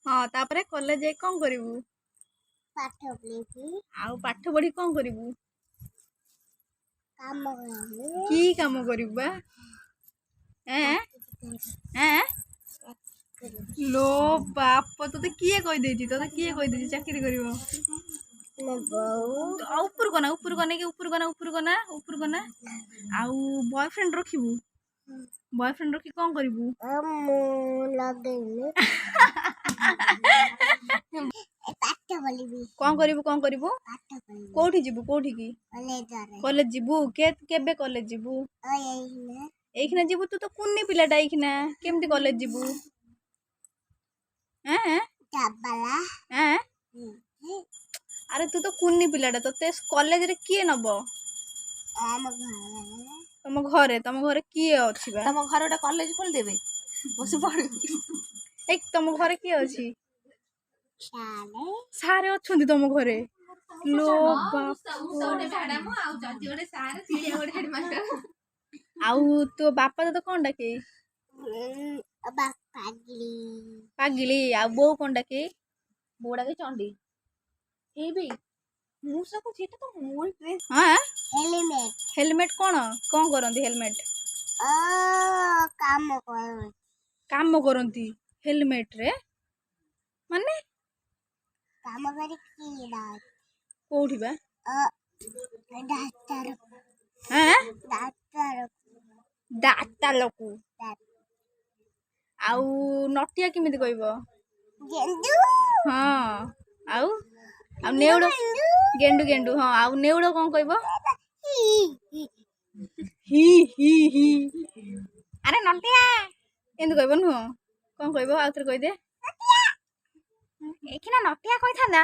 हाँ तापरे कॉलेज जाई कौन करिवु पाठ पढ़ी आउ पाठ पढ़ी कौन करिवु काम करी की काम करिवु बा हैं हैं लो बाप तोते किए कहि देछि चाकरी करिवो मैं बहु ऊपर कना कि ऊपर कना आउ बॉयफ्रेंड रखिबु बॉयफ्रेंड रखी कौन करिवु लगेनी पाठ पढ़ी कौन करिवु पाठ पढ़ी कोठी जिबु कोठी की कॉलेज जिबु केबे कॉलेज जिबु एखना जिबु तू तो कुन्नी पिलाटा एखना केमती कॉलेज जिबु हैं हैं अरे तू तो कुन्नी पिलाटा तते कॉलेज रे किए नबो तम घरे किए अछि बा तम घर कॉलेज खोल देबे बस पढ़ एक तम घरे किए अछि सारे अछंती तम घरे लो आउ तो बापा तो कौन डाके पागिली आ बो कौन डाके बोड़ा के चंडी ए बे मु सब जेटा तो मोर ड्रेस हाँ हेलमेट हेलमेट कौन करंती हेलमेट काम करंती हेलमेट रे माने काम करी कोठी बा डाक्टर हैं डाक्टर डाक्टर लोकु आउ नटिया केमिति कहबो गेंदू हाँ आउ आउ नेउडो गेंडू हाँ आउ नेउडो कौन कहबो ही अरे नटिया एंद कहबो नु कौन कहबो आउथरे कहि दे एखिना नटिया कहि थांदा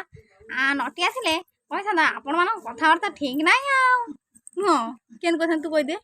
आ नटिया थिले कहि थांदा आपण मान कथावार्ता ठीक नाही आ नु केन कथन तू कहि दे